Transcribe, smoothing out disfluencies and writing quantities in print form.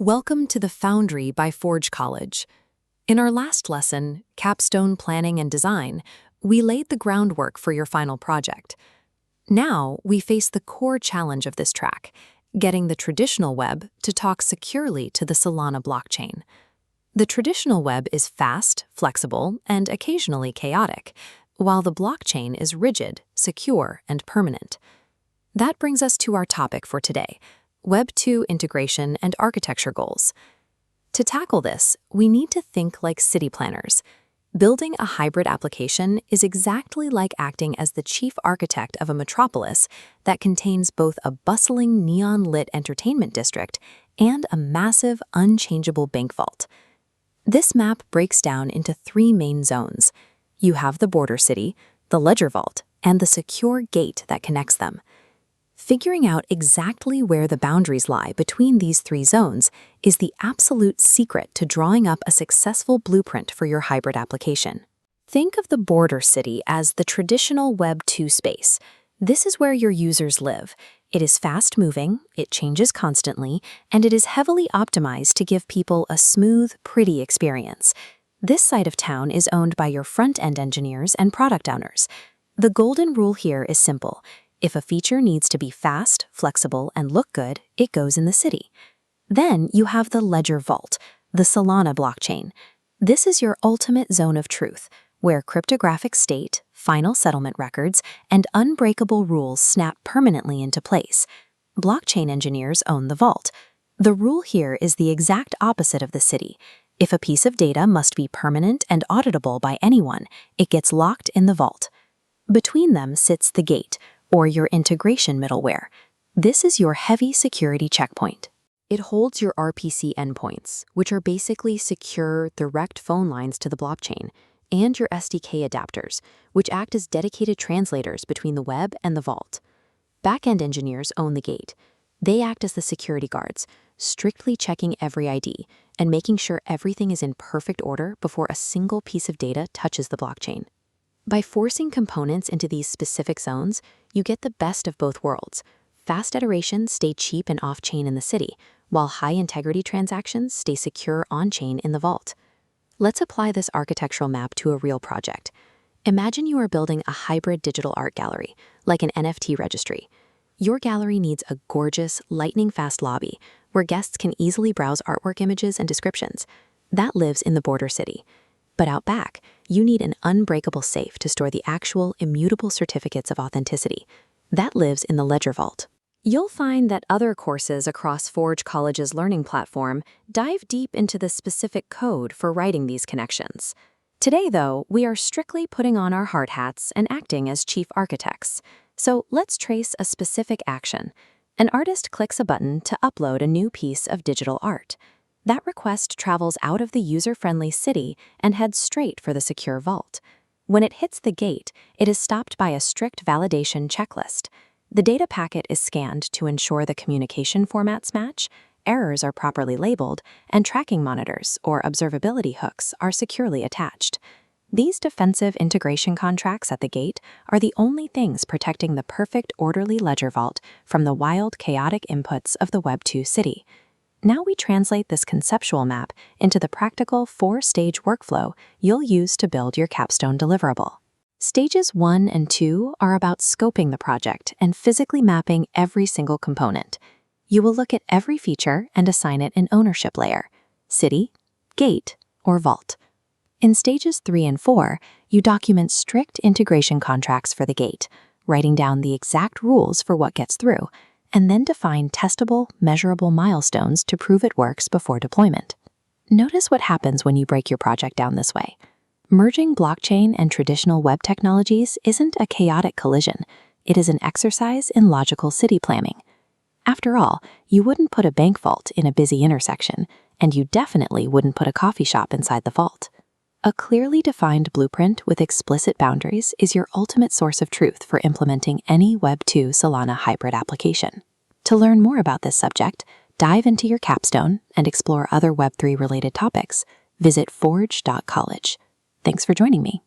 Welcome to the Foundry by Forge College. In our last lesson, Capstone Planning and Design, we laid the groundwork for your final project. Now, we face the core challenge of this track, getting the traditional web to talk securely to the Solana blockchain. The traditional web is fast, flexible, and occasionally chaotic, while the blockchain is rigid, secure, and permanent. That brings us to our topic for today: Web2 integration and architecture goals. To tackle this, we need to think like city planners. Building a hybrid application is exactly like acting as the chief architect of a metropolis that contains both a bustling neon-lit entertainment district and a massive, unchangeable bank vault. This map breaks down into three main zones. You have the border city, the ledger vault, and the secure gate that connects them. Figuring out exactly where the boundaries lie between these three zones is the absolute secret to drawing up a successful blueprint for your hybrid application. Think of the border city as the traditional Web2 space. This is where your users live. It is fast-moving, it changes constantly, and it is heavily optimized to give people a smooth, pretty experience. This side of town is owned by your front-end engineers and product owners. The golden rule here is simple. If a feature needs to be fast, flexible, and look good, it goes in the city. Then you have the ledger vault, the Solana blockchain. This is your ultimate zone of truth, where cryptographic state, final settlement records, and unbreakable rules snap permanently into place. Blockchain engineers own the vault. The rule here is the exact opposite of the city. If a piece of data must be permanent and auditable by anyone, it gets locked in the vault. Between them sits the gate, or your integration middleware. This is your heavy security checkpoint. It holds your RPC endpoints, which are basically secure, direct phone lines to the blockchain, and your SDK adapters, which act as dedicated translators between the web and the vault. Backend engineers own the gate. They act as the security guards, strictly checking every ID and making sure everything is in perfect order before a single piece of data touches the blockchain. By forcing components into these specific zones, you get the best of both worlds. Fast iterations stay cheap and off-chain in the city, while high-integrity transactions stay secure on-chain in the vault. Let's apply this architectural map to a real project. Imagine you are building a hybrid digital art gallery, like an NFT registry. Your gallery needs a gorgeous, lightning-fast lobby where guests can easily browse artwork images and descriptions. That lives in the border city. But out back, you need an unbreakable safe to store the actual, immutable certificates of authenticity. That lives in the ledger vault. You'll find that other courses across Forge College's learning platform dive deep into the specific code for writing these connections. Today, though, we are strictly putting on our hard hats and acting as chief architects. So let's trace a specific action. An artist clicks a button to upload a new piece of digital art. That request travels out of the user-friendly city and heads straight for the secure vault. When it hits the gate, it is stopped by a strict validation checklist. The data packet is scanned to ensure the communication formats match, errors are properly labeled, and tracking monitors, or observability hooks, are securely attached. These defensive integration contracts at the gate are the only things protecting the perfect orderly ledger vault from the wild, chaotic inputs of the Web2 city. Now we translate this conceptual map into the practical 4-stage workflow you'll use to build your Capstone deliverable. Stages 1 and 2 are about scoping the project and physically mapping every single component. You will look at every feature and assign it an ownership layer: city, gate, or vault. In stages 3 and 4, you document strict integration contracts for the gate, writing down the exact rules for what gets through, and then define testable, measurable milestones to prove it works before deployment. Notice what happens when you break your project down this way. Merging blockchain and traditional web technologies isn't a chaotic collision. It is an exercise in logical city planning. After all, you wouldn't put a bank vault in a busy intersection, and you definitely wouldn't put a coffee shop inside the vault. A clearly defined blueprint with explicit boundaries is your ultimate source of truth for implementing any Web2 Solana hybrid application. To learn more about this subject, dive into your Capstone and explore other Web3 related topics. Visit forge.college. Thanks for joining me.